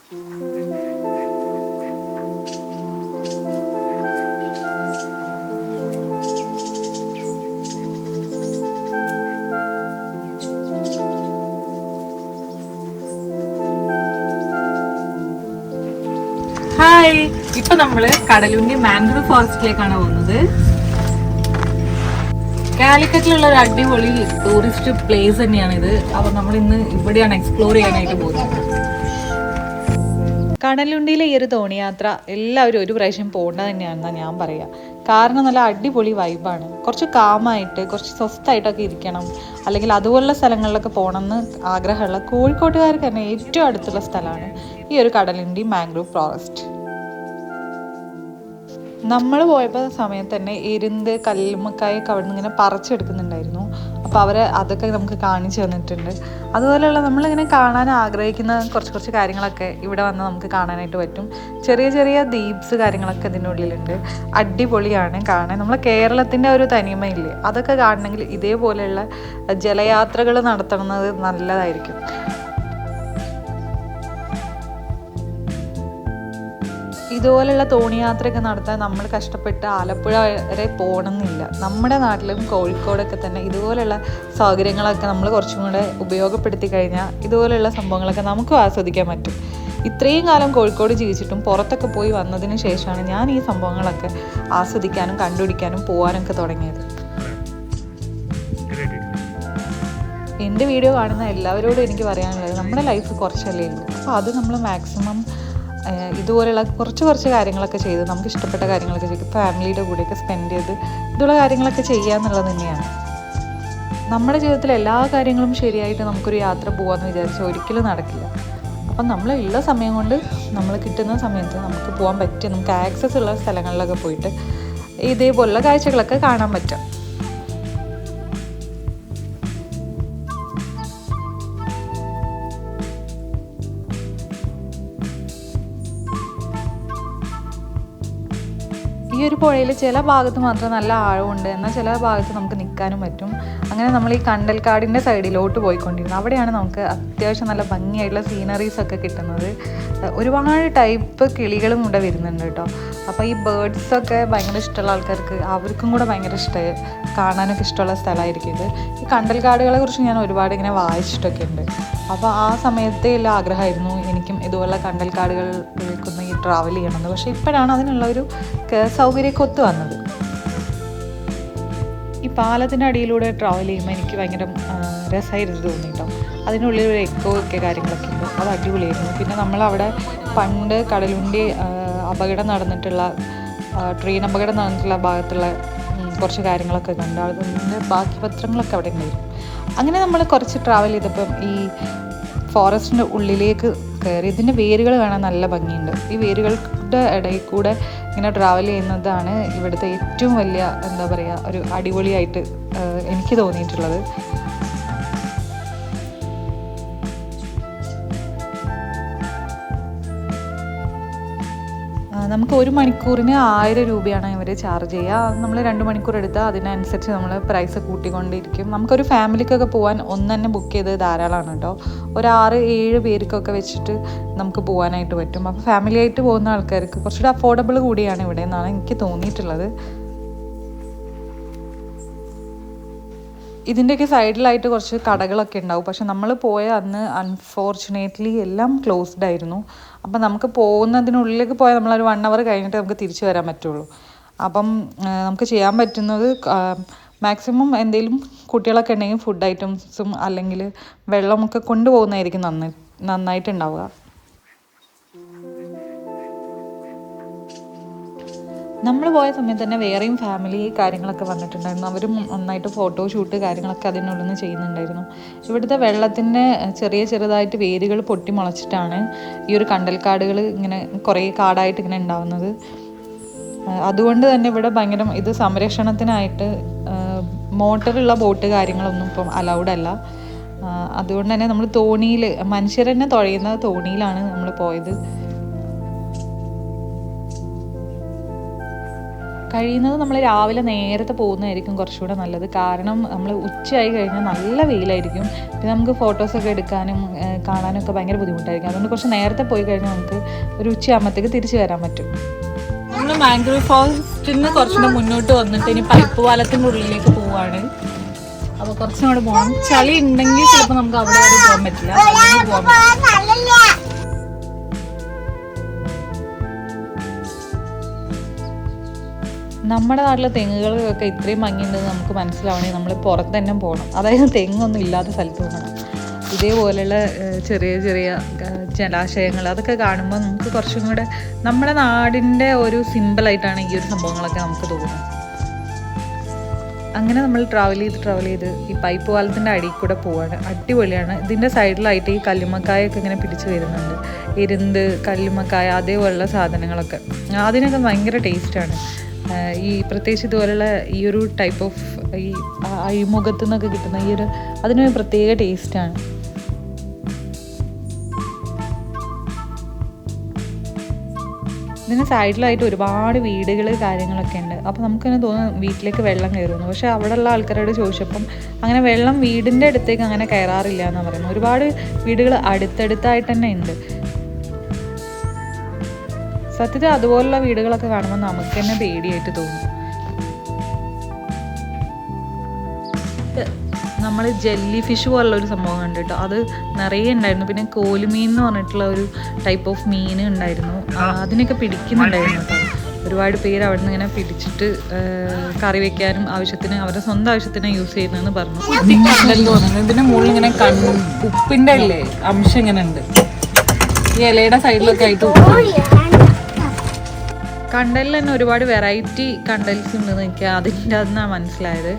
Hi, ഇപ്പൊ നമ്മള് Kadalundi mangrove ഫോറസ്റ്റിലേക്കാണ് പോകുന്നത്. കാലിക്കറ്റിലുള്ള ഒരു അടിപൊളി ടൂറിസ്റ്റ് പ്ലേസ് തന്നെയാണിത്. അപ്പൊ നമ്മൾ ഇന്ന് ഇവിടെയാണ് എക്സ്പ്ലോർ ചെയ്യാനായിട്ട് പോകുന്നത്. കടലുണ്ടിയിലെ ഈ ഒരു തോണിയാത്ര എല്ലാവരും ഒരു പ്രാവശ്യം പോകേണ്ടത് തന്നെയാണെന്നാണ് ഞാൻ പറയുക. കാരണം നല്ല അടിപൊളി വൈബാണ്. കുറച്ച് കാമായിട്ട് കുറച്ച് സ്വസ്ഥമായിട്ടൊക്കെ ഇരിക്കണം, അല്ലെങ്കിൽ അതുപോലുള്ള സ്ഥലങ്ങളിലൊക്കെ പോകണമെന്ന് ആഗ്രഹമുള്ള കോഴിക്കോട്ടുകാർക്ക് തന്നെ ഏറ്റവും അടുത്തുള്ള സ്ഥലമാണ് ഈ ഒരു കടലുണ്ടി മാംഗ്രൂവ് ഫോറസ്റ്റ്. നമ്മൾ പോയപ്പോൾ സമയത്ത് തന്നെ എരുന്ത് കല്ലുമ്മക്കായൊക്കെ അവിടെ നിന്ന് ഇങ്ങനെ പറിച്ചെടുക്കുന്നുണ്ടായിരുന്നു. അപ്പോൾ അവർ അതൊക്കെ നമുക്ക് കാണിച്ചു തന്നിട്ടുണ്ട്. അതുപോലെയുള്ള നമ്മളിങ്ങനെ കാണാൻ ആഗ്രഹിക്കുന്ന കുറച്ച് കാര്യങ്ങളൊക്കെ ഇവിടെ വന്ന് നമുക്ക് കാണാനായിട്ട് പറ്റും. ചെറിയ ചെറിയ ദ്വീപ്സ് കാര്യങ്ങളൊക്കെ ഇതിൻ്റെ ഉള്ളിലുണ്ട്. അടിപൊളിയാണ് കാണാൻ. നമ്മളെ കേരളത്തിൻ്റെ ഒരു തനിമയില്ലേ, അതൊക്കെ കാണണമെങ്കിൽ ഇതേപോലെയുള്ള ജലയാത്രകൾ നടത്തുന്നത് നല്ലതായിരിക്കും. ഇതുപോലെയുള്ള തോണിയാത്രയൊക്കെ നടത്താൻ നമ്മൾ കഷ്ടപ്പെട്ട് ആലപ്പുഴ വരെ പോകണമെന്നില്ല. നമ്മുടെ നാട്ടിലും കോഴിക്കോടൊക്കെ തന്നെ ഇതുപോലെയുള്ള സൗകര്യങ്ങളൊക്കെ നമ്മൾ കുറച്ചും കൂടെ ഉപയോഗപ്പെടുത്തി കഴിഞ്ഞാൽ ഇതുപോലെയുള്ള സംഭവങ്ങളൊക്കെ നമുക്കും ആസ്വദിക്കാൻ പറ്റും. ഇത്രയും കാലം കോഴിക്കോട് ജീവിച്ചിട്ടും പുറത്തൊക്കെ പോയി വന്നതിന് ശേഷമാണ് ഞാൻ ഈ സംഭവങ്ങളൊക്കെ ആസ്വദിക്കാനും കണ്ടുപിടിക്കാനും പോകാനൊക്കെ തുടങ്ങിയത്. എൻ്റെ വീഡിയോ കാണുന്ന എല്ലാവരോടും എനിക്ക് പറയാനുള്ളത്, നമ്മുടെ ലൈഫ് കുറച്ചല്ലേ ഉള്ളൂ. അപ്പോൾ അത് നമ്മൾ മാക്സിമം ഇതുപോലെയുള്ള കുറച്ച് കാര്യങ്ങളൊക്കെ ചെയ്ത് നമുക്ക് ഇഷ്ടപ്പെട്ട കാര്യങ്ങളൊക്കെ ചെയ്ത് ഫാമിലിയുടെ കൂടെയൊക്കെ സ്പെൻഡ് ചെയ്ത് ഇതുള്ള കാര്യങ്ങളൊക്കെ ചെയ്യുക എന്നുള്ളത് തന്നെയാണ്. നമ്മുടെ ജീവിതത്തിൽ എല്ലാ കാര്യങ്ങളും ശരിയായിട്ട് നമുക്കൊരു യാത്ര പോകാമെന്ന് വിചാരിച്ചാൽ ഒരിക്കലും നടക്കില്ല. അപ്പം നമ്മളുള്ള സമയം കൊണ്ട് നമ്മൾ കിട്ടുന്ന സമയത്ത് നമുക്ക് പോകാൻ പറ്റും, നമുക്ക് ആക്സസ് ഉള്ള സ്ഥലങ്ങളിലൊക്കെ പോയിട്ട് ഇതേപോലുള്ള കാഴ്ചകളൊക്കെ കാണാൻ പറ്റും. ഈ ഒരു പുഴയിൽ ചില ഭാഗത്ത് മാത്രം നല്ല ആഴമുണ്ട്, എന്നാൽ ചില ഭാഗത്ത് നമുക്ക് നിൽക്കാനും പറ്റും. അങ്ങനെ നമ്മൾ ഈ കണ്ടൽക്കാടിൻ്റെ സൈഡിലോട്ട് പോയിക്കൊണ്ടിരുന്നു. അവിടെയാണ് നമുക്ക് അത്യാവശ്യം നല്ല ഭംഗിയായിട്ടുള്ള സീനറീസൊക്കെ കിട്ടുന്നത്. ഒരുപാട് ടൈപ്പ് കിളികളും ഇവിടെ വരുന്നുണ്ട് കേട്ടോ. അപ്പോൾ ഈ ബേർഡ്സൊക്കെ ഭയങ്കര ഇഷ്ടമുള്ള ആൾക്കാർക്ക് അവർക്കും കൂടെ ഭയങ്കര ഇഷ്ടമായി കാണാനൊക്കെ ഇഷ്ടമുള്ള സ്ഥലമായിരിക്കും ഇത്. ഈ കണ്ടൽക്കാടുകളെ കുറിച്ച് ഞാൻ ഒരുപാട് ഇങ്ങനെ വായിച്ചിട്ടൊക്കെ ഉണ്ട്. അപ്പോൾ ആ സമയത്തെ എല്ലാം ആഗ്രഹമായിരുന്നു എനിക്കും ഇതുപോലുള്ള കണ്ടൽക്കാടുകൾക്കൊന്ന് ഈ ട്രാവൽ ചെയ്യണമെന്ന്. പക്ഷേ ഇപ്പോഴാണ് അതിനുള്ള ഒരു സൗകര്യമൊക്കെ ഒത്തു വന്നത്. ഈ പാലത്തിൻ്റെ അടിയിലൂടെ ട്രാവൽ ചെയ്യുമ്പോൾ എനിക്ക് ഭയങ്കര രസമായിരുന്നു തോന്നിട്ടോ. അതിനുള്ളിൽ ഒരു എക്കോ ഒക്കെ കാര്യങ്ങളൊക്കെ ഉണ്ട്, അത് അടിപൊളിയായിരുന്നു. പിന്നെ നമ്മളവിടെ പണ്ട് കടലുണ്ടി അപകടം നടന്നിട്ടുള്ള ട്രെയിൻ അപകടം നടന്നിട്ടുള്ള ഭാഗത്തുള്ള കുറച്ച് കാര്യങ്ങളൊക്കെ കണ്ടു. അതിൻ്റെ ബാക്കി പത്രങ്ങളൊക്കെ അവിടെ ഉണ്ടായിരുന്നു. അങ്ങനെ നമ്മൾ കുറച്ച് ട്രാവൽ ചെയ്തപ്പം ഈ ഫോറസ്റ്റിൻ്റെ ഉള്ളിലേക്ക് കയറി. ഇതിൻ്റെ വേരുകൾ കാണാൻ നല്ല ഭംഗിയുണ്ട്. ഈ വേരുകളുടെ ഇടയിൽ കൂടെ ഇങ്ങനെ ട്രാവൽ ചെയ്യുന്നതാണ് ഇവിടുത്തെ ഏറ്റവും വലിയ എന്താ പറയുക ഒരു അടിപൊളിയായിട്ട് എനിക്ക് തോന്നിയിട്ടുള്ളത്. നമുക്ക് 1 മണിക്കൂറിന് 1000 രൂപയാണ് ഇവർ ചാർജ് ചെയ്യുക. നമ്മൾ 2 മണിക്കൂർ എടുത്താൽ അതിനനുസരിച്ച് നമ്മൾ പ്രൈസ് കൂട്ടിക്കൊണ്ടിരിക്കും. നമുക്കൊരു ഫാമിലിക്കൊക്കെ പോകാൻ ഒന്ന് തന്നെ ബുക്ക് ചെയ്ത് ധാരാളമാണ് കേട്ടോ. ഒരു 6-7 പേർക്കൊക്കെ വെച്ചിട്ട് നമുക്ക് പോകാനായിട്ട് പറ്റും. അപ്പോൾ ഫാമിലി ആയിട്ട് പോകുന്ന ആൾക്കാർക്ക് കുറച്ചുകൂടി അഫോർഡബിൾ കൂടിയാണ് ഇവിടെ എന്നാണ് എനിക്ക് തോന്നിയിട്ടുള്ളത്. ഇതിൻ്റെയൊക്കെ സൈഡിലായിട്ട് കുറച്ച് കടകളൊക്കെ ഉണ്ടാവും. പക്ഷെ നമ്മൾ പോയ അന്ന് അൺഫോർച്ചുനേറ്റ്ലി എല്ലാം ക്ലോസ്ഡ് ആയിരുന്നു. അപ്പം നമുക്ക് പോകുന്നതിനുള്ളിലേക്ക് പോയാൽ നമ്മളൊരു 1 hour കഴിഞ്ഞിട്ട് നമുക്ക് തിരിച്ചു വരാൻ പറ്റുള്ളൂ. അപ്പം നമുക്ക് ചെയ്യാൻ പറ്റുന്നത് മാക്സിമം എന്തെങ്കിലും കുട്ടികളൊക്കെ ഉണ്ടെങ്കിൽ ഫുഡ് ഐറ്റംസും അല്ലെങ്കിൽ വെള്ളമൊക്കെ കൊണ്ടുപോകുന്നതായിരിക്കും നന്നായിട്ടുണ്ടാവുക. നമ്മൾ പോയ സമയത്ത് തന്നെ വേറെയും ഫാമിലി കാര്യങ്ങളൊക്കെ വന്നിട്ടുണ്ടായിരുന്നു. അവരും നന്നായിട്ട് ഫോട്ടോ ഷൂട്ട് കാര്യങ്ങളൊക്കെ അതിനുള്ളിൽ നിന്ന് ചെയ്യുന്നുണ്ടായിരുന്നു. ഇവിടുത്തെ വെള്ളത്തിൻ്റെ ചെറുതായിട്ട് വേരുകൾ പൊട്ടി മുളച്ചിട്ടാണ് ഈ ഒരു കണ്ടൽക്കാടുകൾ ഇങ്ങനെ കുറേ കാടായിട്ട് ഇങ്ങനെ ഉണ്ടാവുന്നത്. അതുകൊണ്ട് തന്നെ ഇവിടെ ഭയങ്കര ഇത് സംരക്ഷണത്തിനായിട്ട് മോട്ടറുള്ള ബോട്ട് കാര്യങ്ങളൊന്നും ഇപ്പം അലൗഡ് അല്ല. അതുകൊണ്ട് തന്നെ നമ്മൾ തോണിയിൽ മനുഷ്യർ തന്നെ തുഴയുന്ന തോണിയിലാണ് നമ്മൾ പോയത്. കഴിയുന്നത് നമ്മൾ രാവിലെ നേരത്തെ പോകുന്നതായിരിക്കും കുറച്ചുകൂടെ നല്ലത്. കാരണം നമ്മൾ ഉച്ചയായി കഴിഞ്ഞാൽ നല്ല വെയിലായിരിക്കും. പിന്നെ നമുക്ക് ഫോട്ടോസൊക്കെ എടുക്കാനും കാണാനൊക്കെ ഭയങ്കര ബുദ്ധിമുട്ടായിരിക്കും. അതുകൊണ്ട് കുറച്ച് നേരത്തെ പോയി കഴിഞ്ഞാൽ നമുക്ക് ഒരു ഉച്ചയാകുമ്പോഴത്തേക്ക് തിരിച്ചു വരാൻ പറ്റും. നമ്മൾ മാംഗ്രൂവ് ഫോറസ്റ്റിന് കുറച്ചുകൂടെ മുന്നോട്ട് വന്നിട്ട് ഇനി പൈപ്പ് പാലത്തിൻ്റെ ഉള്ളിലേക്ക് പോവാണ്. അപ്പോൾ കുറച്ചും കൂടെ പോകണം. ചളി ഉണ്ടെങ്കിൽ ചിലപ്പോൾ നമുക്ക് അവിടെ വരെ പോകാൻ പറ്റില്ല. നമ്മുടെ നാട്ടിലെ തെങ്ങുകളൊക്കെ ഇത്രയും ഭംഗിയുണ്ടെന്ന് നമുക്ക് മനസ്സിലാവണമെങ്കിൽ നമ്മൾ പുറത്ത് തന്നെ പോകണം. അതായത് തെങ്ങൊന്നും ഇല്ലാത്ത സ്ഥലത്ത് പോകണം. ഇതേപോലെയുള്ള ചെറിയ ചെറിയ ജലാശയങ്ങൾ അതൊക്കെ കാണുമ്പോൾ നമുക്ക് കുറച്ചും കൂടെ നമ്മുടെ നാടിൻ്റെ ഒരു സിമ്പിളായിട്ടാണ് ഈ ഒരു സംഭവങ്ങളൊക്കെ നമുക്ക് തോന്നുന്നത്. അങ്ങനെ നമ്മൾ ട്രാവൽ ചെയ്ത് ഈ പൈപ്പ് പാലത്തിൻ്റെ അടിയിൽ കൂടെ പോവാണ്. അടിപൊളിയാണ്. ഇതിൻ്റെ സൈഡിലായിട്ട് ഈ കല്ലുമ്മക്കായൊക്കെ ഇങ്ങനെ പിടിച്ച് വരുന്നുണ്ട്. എരുന്ത്, കല്ലുമ്മക്കായ അതേപോലുള്ള സാധനങ്ങളൊക്കെ അതിനൊക്കെ ഭയങ്കര ടേസ്റ്റാണ്. ഈ പ്രത്യേകിച്ച് ഇതുപോലുള്ള ഈ ഒരു ടൈപ്പ് ഓഫ് ഈ അഴിമുഖത്തു നിന്നൊക്കെ കിട്ടുന്ന ഈ ഒരു അതിനൊരു പ്രത്യേക ടേസ്റ്റാണ്. ഇതിന് സൈഡിലായിട്ട് ഒരുപാട് വീടുകൾ കാര്യങ്ങളൊക്കെ ഉണ്ട്. അപ്പോൾ നമുക്കങ്ങനെ തോന്നും വീട്ടിലേക്ക് വെള്ളം കയറുമെന്ന്. പക്ഷേ അവിടെയുള്ള ആൾക്കാരോട് ചോദിച്ചപ്പം അങ്ങനെ വെള്ളം വീടിൻ്റെ അടുത്തേക്ക് അങ്ങനെ കയറാറില്ല എന്നാണ് പറയുന്നത്. ഒരുപാട് വീടുകൾ അടുത്തടുത്തായിട്ട് തന്നെ ഉണ്ട്. സത്യത്തിൽ അതുപോലുള്ള വീടുകളൊക്കെ കാണുമ്പോൾ നമുക്ക് തന്നെ പേടിയായിട്ട് തോന്നും. നമ്മൾ ജെല്ലി ഫിഷ് പോലുള്ള ഒരു സംഭവം കണ്ടിട്ടോ, അത് നിറയെ ഉണ്ടായിരുന്നു. പിന്നെ കോലുമീൻ എന്ന് പറഞ്ഞിട്ടുള്ള ഒരു ടൈപ്പ് ഓഫ് മീൻ ഉണ്ടായിരുന്നു. അതിനൊക്കെ പിടിക്കുന്നുണ്ടായിരുന്നു കേട്ടോ. ഒരുപാട് പേര് അവിടെ നിന്ന് ഇങ്ങനെ പിടിച്ചിട്ട് കറി വെക്കാനും ആവശ്യത്തിന് അവരുടെ സ്വന്തം ആവശ്യത്തിന് യൂസ് ചെയ്യുന്നതെന്ന് പറഞ്ഞു. ഇതിന്റെ മുകളിൽ ഇങ്ങനെ ഉപ്പിന്റെ അല്ലേ അംശം ഇങ്ങനെ ഉണ്ട്. ഈ ഇലയുടെ സൈഡിലൊക്കെ ആയിട്ട് കണ്ടലിൽ തന്നെ ഒരുപാട് വെറൈറ്റി കണ്ടൽസ് ഉണ്ടെന്ന് എനിക്ക് അതിൻ്റെ അതെന്നാണ് മനസ്സിലായത്.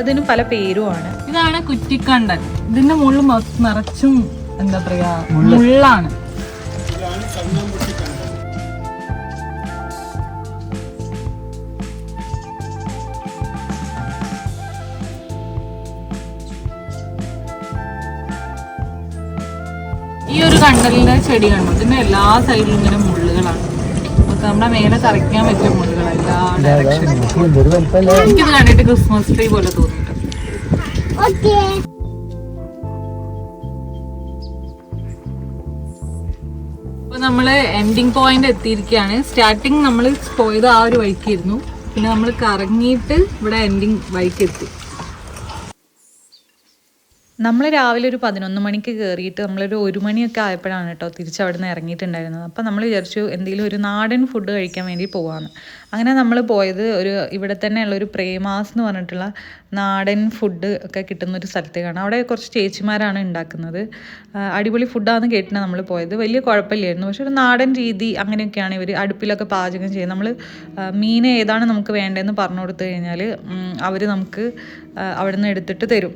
ഇതിനും പല പേരുമാണ്. ഇതാണ് കുറ്റിക്കണ്ടൽ. ഇതിന്റെ മുകളിൽ നിറച്ചും എന്താ പറയാ മുള്ളാണ്. ഈ ഒരു കണ്ടലിന്റെ ചെടി കണ്ടു. ഇതിന്റെ എല്ലാ സൈഡിലും ഇങ്ങനെ മുള്ളുകളാണ്. നമ്മുടെ മേലെ തറയ്ക്കാൻ പറ്റിയ മുള്ളുകൾ എല്ലാ ഡയറക്ഷനിലും. എനിക്കിത് കണ്ടിട്ട് ക്രിസ്മസ് ട്രീ പോലെ തോന്നിയിട്ടുണ്ട്. അപ്പൊ നമ്മള് എൻഡിങ് പോയിന്റ് എത്തിയിരിക്കുകയാണ്. സ്റ്റാർട്ടിങ് നമ്മൾ പോയത് ആ ഒരു വഴിക്കായിരുന്നു. പിന്നെ നമ്മൾ കറങ്ങിയിട്ട് ഇവിടെ എൻഡിങ് വഴിക്ക് എത്തി. നമ്മൾ രാവിലെ ഒരു 11 മണിക്ക് കയറിയിട്ട് നമ്മളൊരു 1 മണിയൊക്കെ ആയപ്പോഴാണ് കേട്ടോ തിരിച്ചവിടെ നിന്ന് ഇറങ്ങിയിട്ടുണ്ടായിരുന്നത്. അപ്പം നമ്മൾ വിചാരിച്ചു എന്തെങ്കിലും ഒരു നാടൻ ഫുഡ് കഴിക്കാൻ വേണ്ടി പോവാമെന്ന്. അങ്ങനെ നമ്മൾ പോയത് ഇവിടെ തന്നെയുള്ള ഒരു പ്രേമാസ് എന്ന് പറഞ്ഞിട്ടുള്ള നാടൻ ഫുഡ് ഒക്കെ കിട്ടുന്ന ഒരു സ്ഥലത്തേക്കാണ്. അവിടെ കുറച്ച് ചേച്ചിമാരാണ് ഉണ്ടാക്കുന്നത്. അടിപൊളി ഫുഡാണെന്ന് കേട്ടിട്ടാണ് നമ്മൾ പോയത്. വലിയ കുഴപ്പമില്ലായിരുന്നു. പക്ഷെ ഒരു നാടൻ രീതി അങ്ങനെയൊക്കെയാണ് ഇവർ അടുപ്പിലൊക്കെ പാചകം ചെയ്യുന്നത്. നമ്മൾ മീൻ ഏതാണ് നമുക്ക് വേണ്ടതെന്ന് പറഞ്ഞു കൊടുത്തു കഴിഞ്ഞാൽ അവർ നമുക്ക് അവിടെ നിന്ന് എടുത്തിട്ട് തരും.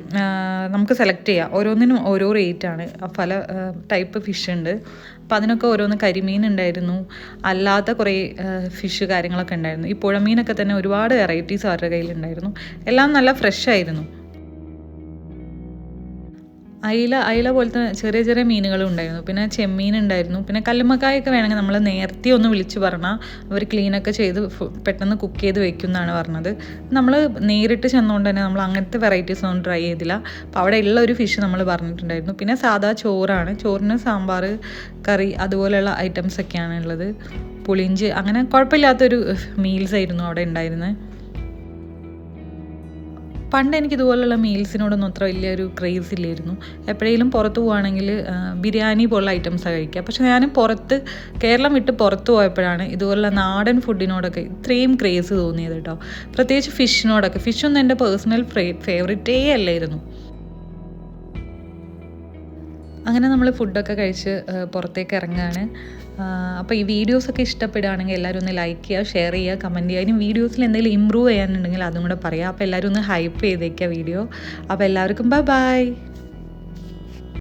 നമുക്ക് സെലക്ട് ചെയ്യാം. ഓരോന്നിനും ഓരോ റേറ്റാണ്. പല ടൈപ്പ് ഫിഷ് ഉണ്ട്. അപ്പോൾ അതിനൊക്കെ ഓരോന്ന് കരിമീൻ ഉണ്ടായിരുന്നു, അല്ലാത്ത കുറേ ഫിഷ് കാര്യങ്ങളൊക്കെ ഉണ്ടായിരുന്നു. ഈ പുഴമീനൊക്കെ തന്നെ ഒരുപാട് വെറൈറ്റീസ് അവരുടെ കയ്യിലുണ്ടായിരുന്നു. എല്ലാം നല്ല ഫ്രഷ് ആയിരുന്നു. അയില പോലത്തെ ചെറിയ ചെറിയ മീനുകളും ഉണ്ടായിരുന്നു. പിന്നെ ചെമ്മീൻ ഉണ്ടായിരുന്നു. പിന്നെ കല്ലുമ്മക്കായൊക്കെ വേണമെങ്കിൽ നമ്മൾ നേരത്തെ ഒന്ന് വിളിച്ച് പറഞ്ഞാൽ അവർ ക്ലീനൊക്കെ ചെയ്ത് പെട്ടെന്ന് കുക്ക് ചെയ്ത് വെക്കുമെന്നാണ് പറഞ്ഞത്. നമ്മൾ നേരിട്ട് ചെന്നുകൊണ്ട് തന്നെ നമ്മൾ അങ്ങനത്തെ വെറൈറ്റീസ് ഒന്നും ട്രൈ ചെയ്തില്ല. അപ്പോൾ അവിടെ ഉള്ള ഒരു ഫിഷ് നമ്മൾ പറഞ്ഞിട്ടുണ്ടായിരുന്നു. പിന്നെ സാധാ ചോറാണ്. ചോറിന് സാമ്പാർ, കറി അതുപോലെയുള്ള ഐറ്റംസൊക്കെയാണ് ഉള്ളത്. പുളിഞ്ച്, അങ്ങനെ കുഴപ്പമില്ലാത്തൊരു മീൽസ് ആയിരുന്നു അവിടെ ഉണ്ടായിരുന്നത്. പണ്ട് എനിക്ക് ഇതുപോലുള്ള മീൽസിനോടൊന്നും അത്ര വലിയൊരു ക്രേസ് ഇല്ലായിരുന്നു. എപ്പോഴെങ്കിലും പുറത്ത് പോവുകയാണെങ്കിൽ ബിരിയാണി പോലുള്ള ഐറ്റംസാണ് കഴിക്കുക. പക്ഷെ ഞാൻ കേരളം വിട്ട് പുറത്ത് പോയപ്പോഴാണ് ഇതുപോലുള്ള നാടൻ ഫുഡിനോടൊക്കെ ഇത്രയും ക്രേസ് തോന്നിയത് കേട്ടോ. പ്രത്യേകിച്ച് ഫിഷിനോടൊക്കെ. ഫിഷൊന്നും എൻ്റെ പേഴ്സണൽ ഫേവറേറ്റേ അല്ലായിരുന്നു. അങ്ങനെ നമ്മൾ ഫുഡൊക്കെ കഴിച്ച് പുറത്തേക്ക് ഇറങ്ങുകയാണ്. അപ്പോൾ ഈ വീഡിയോസൊക്കെ ഇഷ്ടപ്പെടുകയാണെങ്കിൽ എല്ലാവരും ഒന്ന് ലൈക്ക് ചെയ്യുക, ഷെയർ ചെയ്യുക, കമൻറ്റ് ചെയ്യുക. ഇനി വീഡിയോസിൽ എന്തെങ്കിലും ഇമ്പ്രൂവ് ചെയ്യാനുണ്ടെങ്കിൽ അതും കൂടെ പറയാം. അപ്പോൾ എല്ലാവരും ഒന്ന് ഹൈപ്പ് ചെയ്തേക്കുക വീഡിയോ. അപ്പോൾ എല്ലാവർക്കും ബൈ.